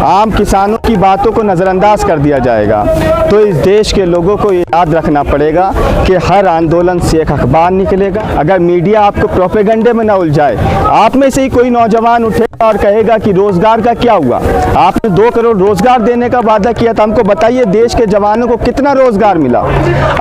आम किसानों की बातों को नज़रअंदाज कर दिया जाएगा। तो इस देश के लोगों को याद रखना पड़ेगा कि हर आंदोलन से एक अखबार निकलेगा। अगर मीडिया आपको प्रोपेगेंडे में ना उलझाए, आप में से ही कोई नौजवान उठेगा और कहेगा कि रोजगार का क्या हुआ, आपने 2 करोड़ रोजगार देने का वादा किया था, हमको बताइए देश के जवानों को कितना रोजगार मिला।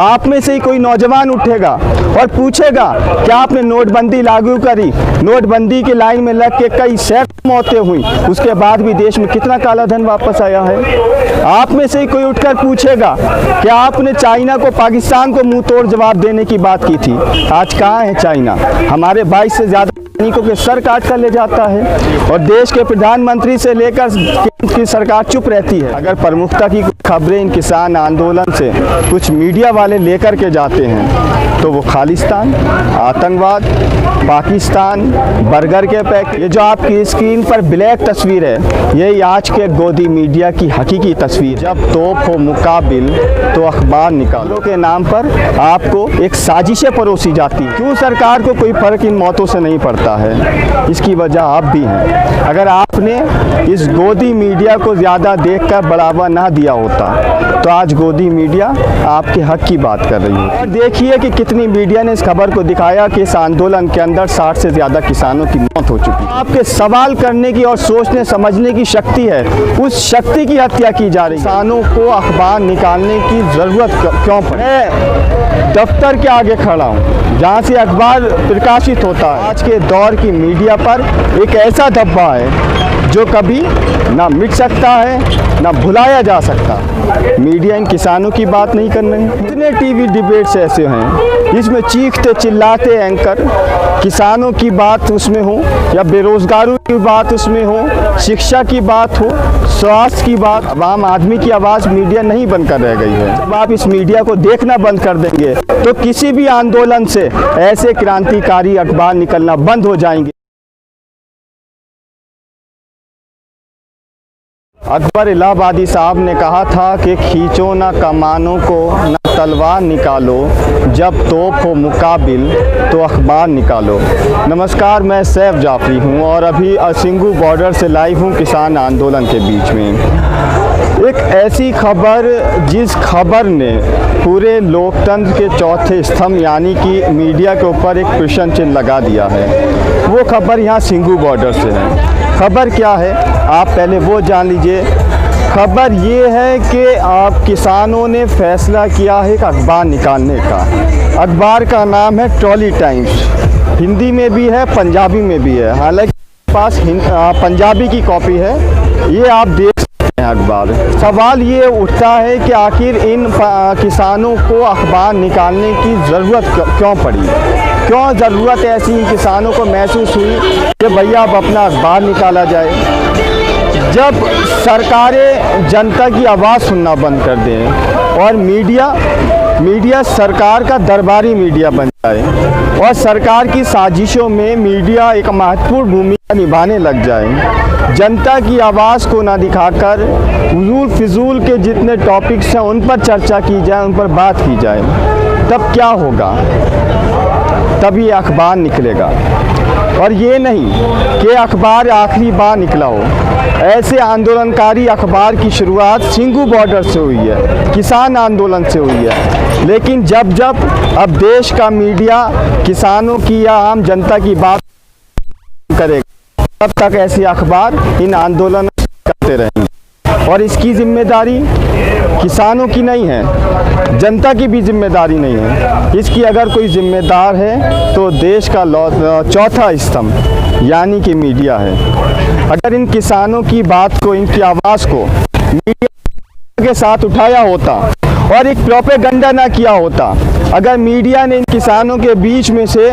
आप में से ही कोई नौजवान उठेगा और पूछेगा क्या आपने नोटबंदी लागू करी, नोटबंदी की लाइन में लग के कई सैकड़ों मौतें हुई, उसके बाद भी देश में कितना काला धन वापस आया है। आप में से ही कोई उठकर पूछेगा क्या आपने चाइना को, पाकिस्तान को मुंह तोड़ जवाब देने की बात की थी, आज कहाँ है चाइना। हमारे 22 से ज़्यादा सैनिकों के सर काट कर ले जाता है और देश के प्रधानमंत्री से लेकर केंद्र की सरकार चुप रहती है। अगर प्रमुखता की खबरें इन किसान आंदोलन से कुछ मीडिया वाले लेकर के जाते हैं तो वो खालिस्तान, आतंकवाद, पाकिस्तान, बर्गर के पैक, ये जो आपकी स्क्रीन पर ब्लैक तस्वीर है यही आज के गोदी मीडिया की हकीकी तस्वीर। जब तोप हो मुकाबिल तो अखबार निकालो के नाम पर आपको एक साजिशें परोसी जाती है। क्यों सरकार को कोई फर्क इन मौतों से नहीं पड़ता है, इसकी वजह आप भी हैं। अगर आपने इस गोदी मीडिया को ज़्यादा देखकर बढ़ावा ना दिया होता तो आज गोदी मीडिया आपके हक की बात कर रही है। और देखिए कि कितनी मीडिया ने इस खबर को दिखाया कि इस आंदोलन के अंदर 60 से ज़्यादा किसानों की मौत हो चुकी है। आपके सवाल करने की और सोचने समझने की शक्ति है, उस शक्ति की हत्या की जा रही है। किसानों को अखबार निकालने की ज़रूरत क्यों पड़ी। मैं दफ्तर के आगे खड़ा हूँ जहाँ से अखबार प्रकाशित होता है। आज के दौर की मीडिया पर एक ऐसा धब्बा है जो कभी ना मिट सकता है ना भुलाया जा सकता। मीडिया इन किसानों की बात नहीं कर रही। कितने टीवी डिबेट्स ऐसे हैं इसमें चीखते चिल्लाते एंकर किसानों की बात उसमें हो या बेरोजगारों की बात उसमें हो, शिक्षा की बात हो, स्वास्थ्य की बात, आम आदमी की आवाज़ मीडिया नहीं बनकर रह गई है। जब आप इस मीडिया को देखना बंद कर देंगे तो किसी भी आंदोलन से ऐसे क्रांतिकारी अखबार निकलना बंद हो जाएंगे। अकबर इलाहाबादी साहब ने कहा था कि खींचो ना कमानों को ना तलवार निकालो, जब तोप हो मुकाबिल तो अखबार निकालो। नमस्कार, मैं सैफ जाफरी हूं और अभी सिंगू बॉर्डर से लाइव हूं किसान आंदोलन के बीच में। एक ऐसी खबर जिस खबर ने पूरे लोकतंत्र के चौथे स्तंभ यानी कि मीडिया के ऊपर एक प्रश्न चिन्ह लगा दिया है, वो खबर यहाँ सिंगू बॉर्डर से है। खबर क्या है आप पहले वो जान लीजिए। खबर ये है कि आप किसानों ने फैसला किया है एक अखबार निकालने का। अखबार का नाम है ट्रॉली टाइम्स, हिंदी में भी है पंजाबी में भी है, हालांकि पास पंजाबी की कॉपी है, ये आप देख सकते हैं अखबार। सवाल ये उठता है कि आखिर इन किसानों को अखबार निकालने की ज़रूरत क्यों पड़ी, क्यों ज़रूरत ऐसी किसानों को महसूस हुई कि भैया अब अपना अखबार निकाला जाए। जब सरकारें जनता की आवाज़ सुनना बंद कर दें और मीडिया सरकार का दरबारी मीडिया बन जाए और सरकार की साजिशों में मीडिया एक महत्वपूर्ण भूमिका निभाने लग जाए, जनता की आवाज़ को ना दिखाकर फिजूल के जितने टॉपिक्स हैं उन पर चर्चा की जाए, उन पर बात की जाए, तब क्या होगा, तब ये अखबार निकलेगा। और ये नहीं कि अखबार आखिरी बार निकला हो। ऐसे आंदोलनकारी अखबार की शुरुआत सिंगू बॉर्डर से हुई है, किसान आंदोलन से हुई है, लेकिन जब अब देश का मीडिया किसानों की या आम जनता की बात करेगा तब तक ऐसे अखबार इन आंदोलन करते रहेंगे। और इसकी जिम्मेदारी किसानों की नहीं है, जनता की भी जिम्मेदारी नहीं है। इसकी अगर कोई जिम्मेदार है तो देश का चौथा स्तंभ यानी कि मीडिया है। अगर इन किसानों की बात को, इनकी आवाज़ को मीडिया के साथ उठाया होता और एक प्रोपेगेंडा ना किया होता, अगर मीडिया ने इन किसानों के बीच में से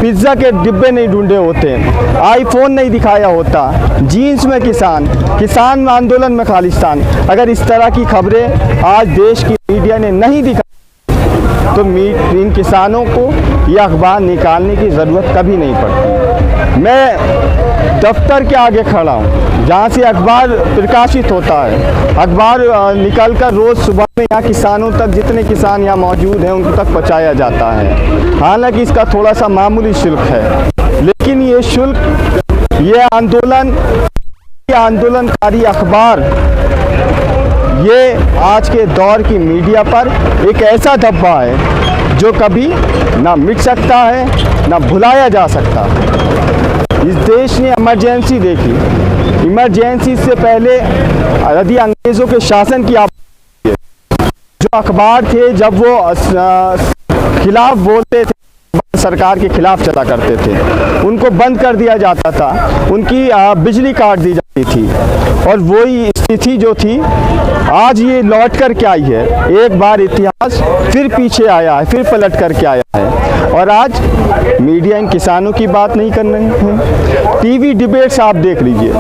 पिज़्ज़ा के डिब्बे नहीं ढूंढे होते, आईफोन नहीं दिखाया होता, जीन्स में किसान आंदोलन में खालिस्तान, अगर इस तरह की खबरें आज देश की मीडिया ने नहीं दिखाई तो इन किसानों को यह अखबार निकालने की ज़रूरत कभी नहीं पड़ती। मैं दफ्तर के आगे खड़ा हूँ जहाँ से अखबार प्रकाशित होता है। अखबार निकलकर रोज़ सुबह में यहाँ किसानों तक, जितने किसान यहाँ मौजूद हैं उन तक पहुँचाया जाता है। हालांकि इसका थोड़ा सा मामूली शुल्क है, लेकिन ये शुल्क, ये आंदोलन आंदोलनकारी अखबार ये आज के दौर की मीडिया पर एक ऐसा धब्बा है जो कभी ना मिट सकता है ना भुलाया जा सकता। इस देश ने इमरजेंसी देखी, इमरजेंसी से पहले यदि अंग्रेज़ों के शासन की जो अखबार थे जब वो खिलाफ बोलते थे, सरकार के खिलाफ चला करते थे, उनको बंद कर दिया जाता था, उनकी बिजली काट दी जाती थी। और वही स्थिति जो थी आज ये लौट कर के आई है। एक बार इतिहास फिर पीछे आया है, फिर पलट कर के आया है। और आज मीडिया इन किसानों की बात नहीं कर रहे हैं। टीवी डिबेट्स आप देख लीजिए,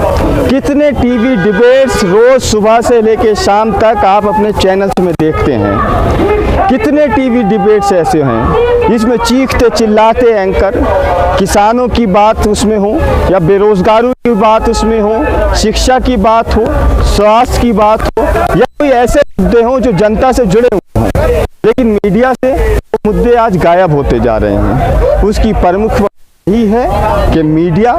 कितने टीवी डिबेट्स रोज़ सुबह से लेकर शाम तक आप अपने चैनल्स में देखते हैं। कितने टीवी डिबेट्स ऐसे हैं जिसमें चीखते चिल्लाते एंकर किसानों की बात उसमें हो या बेरोजगारों की बात उसमें हो, शिक्षा की बात हो, स्वास्थ्य की बात हो या कोई ऐसे मुद्दे हों जो जनता से जुड़े हुए हों, लेकिन मीडिया से वो मुद्दे आज गायब होते जा रहे हैं। उसकी प्रमुख वजह यही है कि मीडिया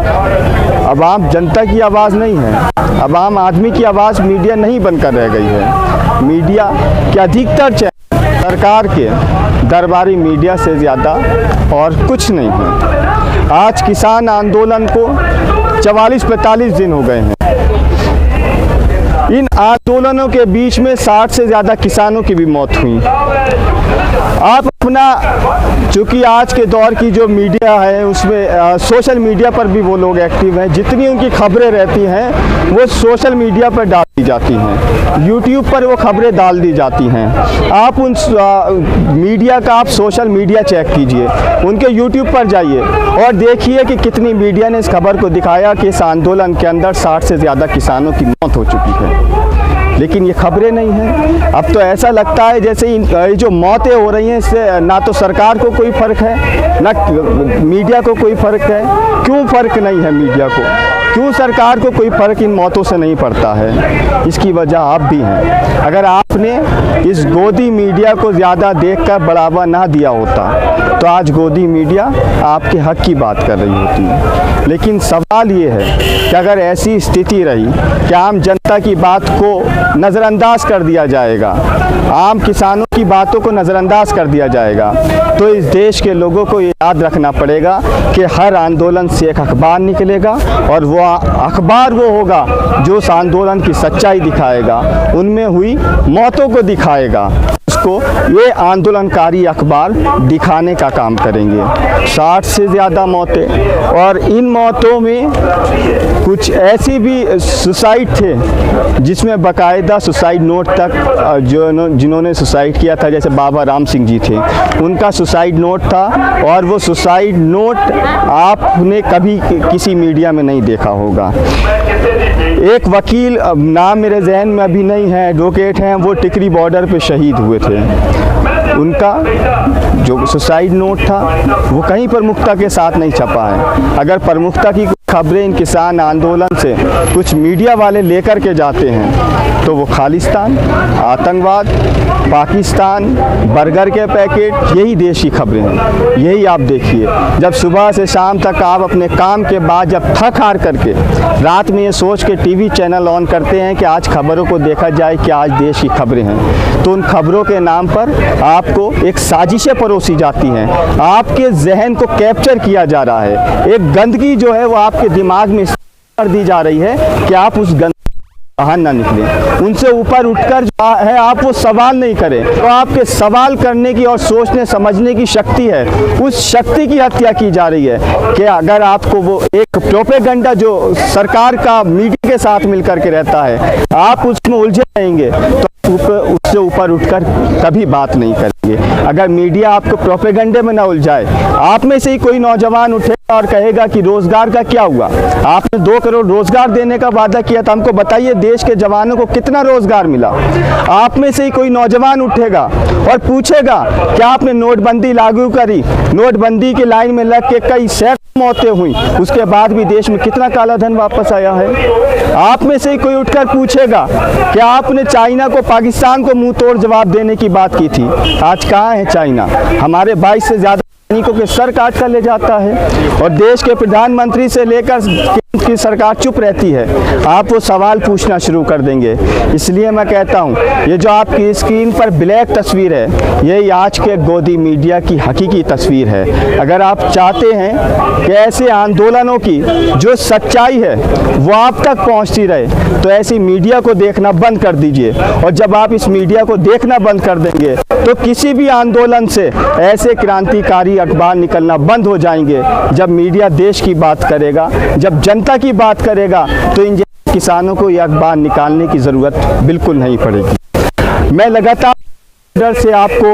अब आम जनता की आवाज़ नहीं है, अब आम आदमी की आवाज़ मीडिया नहीं बनकर रह गई है। मीडिया के अधिकतर चैनल सरकार के दरबारी मीडिया से ज़्यादा और कुछ नहीं है। आज किसान आंदोलन को 44-45 दिन हो गए हैं। इन आंदोलनों के बीच में 60 से ज़्यादा किसानों की भी मौत हुई। आप अपना, चूँकि आज के दौर की जो मीडिया है उसमें सोशल मीडिया पर भी वो लोग एक्टिव हैं, जितनी उनकी खबरें रहती हैं वो सोशल मीडिया पर डाल दी जाती हैं, यूट्यूब पर वो खबरें डाल दी जाती हैं। आप उन मीडिया का आप सोशल मीडिया चेक कीजिए, उनके यूट्यूब पर जाइए और देखिए कि कितनी मीडिया ने इस खबर को दिखाया कि इस आंदोलन के अंदर 60 से ज़्यादा किसानों की मौत हो चुकी है, लेकिन ये खबरें नहीं हैं। अब तो ऐसा लगता है जैसे ये जो मौतें हो रही हैं इससे ना तो सरकार को कोई फ़र्क है ना मीडिया को कोई फ़र्क है। क्यों फ़र्क नहीं है मीडिया को, क्यों सरकार को कोई फ़र्क इन मौतों से नहीं पड़ता है? इसकी वजह आप भी हैं। अगर आपने इस गोदी मीडिया को ज़्यादा देखकर बढ़ावा ना दिया होता तो आज गोदी मीडिया आपके हक की बात कर रही होती। लेकिन सवाल ये है कि अगर ऐसी स्थिति रही कि आम जनता की बात को नज़रअंदाज कर दिया जाएगा, आम किसानों की बातों को नज़रअंदाज कर दिया जाएगा, तो इस देश के लोगों को ये याद रखना पड़ेगा कि हर आंदोलन से एक अखबार निकलेगा और वो अखबार वो होगा जो उस आंदोलन की सच्चाई दिखाएगा, उनमें हुई मौतों को दिखाएगा। उसको ये आंदोलनकारी अखबार दिखाने का काम करेंगे। 60 से ज़्यादा मौतें, और इन मौतों में कुछ ऐसी भी सुसाइड थे जिसमें बाकायदा सुसाइड नोट तक जिन्होंने सुसाइड किया था, जैसे बाबा राम सिंह जी थे, उनका सुसाइड नोट था। और वो सुसाइड नोट आपने कभी किसी मीडिया में नहीं देखा होगा। एक वकील, नाम मेरे जहन में अभी नहीं है, एडवोकेट हैं, वो टिकरी बॉर्डर पे शहीद हुए थे। उनका जो सुसाइड नोट था वो कहीं प्रमुखता के साथ नहीं छपा है। अगर प्रमुखता की खबरें इन किसान आंदोलन से कुछ मीडिया वाले लेकर के जाते हैं तो वो खालिस्तान, आतंकवाद, पाकिस्तान, बर्गर के पैकेट, यही देश की खबरें हैं। यही आप देखिए, जब सुबह से शाम तक आप अपने काम के बाद जब थक हार करके रात में ये सोच के टीवी चैनल ऑन करते हैं कि आज खबरों को देखा जाए कि आज देश की खबरें हैं, तो उन खबरों के नाम पर आपको एक साजिशें परोसी जाती हैं, आपके जहन को कैप्चर किया जा रहा है। एक गंदगी जो है वो आपके दिमाग में कर दी जा रही है कि आप उस बाहर ना निकलें, उनसे ऊपर उठकर जो है आप वो सवाल नहीं करें। तो आपके सवाल करने की और सोचने समझने की शक्ति है, उस शक्ति की हत्या की जा रही है कि अगर आपको वो एक प्रोपेगेंडा जो सरकार का मीडिया के साथ मिलकर के रहता है, आप उसमें उलझे रहेंगे तो उससे ऊपर उठकर कभी बात नहीं करेंगे। अगर मीडिया आपको प्रोपेगेंडे में ना उलझाए, आप में से ही कोई नौजवान उठेगा और कहेगा कि रोजगार का क्या हुआ, आपने 2 करोड़ रोजगार देने का वादा किया था, हमको बताइए देश के जवानों को कितना रोजगार मिला। आप में से ही कोई नौजवान उठेगा और पूछेगा क्या आपने नोटबंदी लागू करी, नोटबंदी की लाइन में लग के कई सैकड़ों मौतें हुई, उसके बाद भी देश में कितना काला धन वापस आया है। आप में से ही कोई उठकर पूछेगा कि आपने चाइना को, पाकिस्तान को मुंह तोड़ जवाब देने की बात की थी, आज कहाँ है चाइना। हमारे 22 से ज़्यादा सैनिकों के सर काट कर ले जाता है और देश के प्रधानमंत्री से लेकर केंद्र की सरकार चुप रहती है, आप वो सवाल पूछना शुरू कर देंगे। इसलिए मैं कहता हूँ, ये जो आपकी स्क्रीन पर ब्लैक तस्वीर है, यही आज के गोदी मीडिया की हकीकी तस्वीर है। अगर आप चाहते हैं कि ऐसे आंदोलनों की जो सच्चाई है वो आप तक पहुँचती रहे, तो ऐसी मीडिया को देखना बंद कर दीजिए। और जब आप इस मीडिया को देखना बंद कर देंगे तो किसी भी आंदोलन से ऐसे क्रांतिकारी अखबार निकलना बंद हो जाएंगे। जब मीडिया देश की बात करेगा, जब जनता की बात करेगा, तो इन किसानों को ये अखबार निकालने की ज़रूरत बिल्कुल नहीं पड़ेगी। मैं लगातार से आपको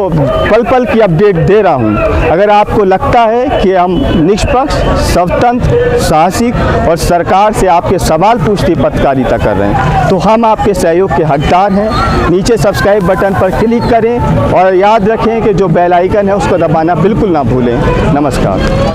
पल पल की अपडेट दे रहा हूं। अगर आपको लगता है कि हम निष्पक्ष, स्वतंत्र, साहसिक और सरकार से आपके सवाल पूछती पत्रकारिता कर रहे हैं, तो हम आपके सहयोग के हकदार हैं। नीचे सब्सक्राइब बटन पर क्लिक करें और याद रखें कि जो बेल आइकन है उसको दबाना बिल्कुल ना भूलें। नमस्कार।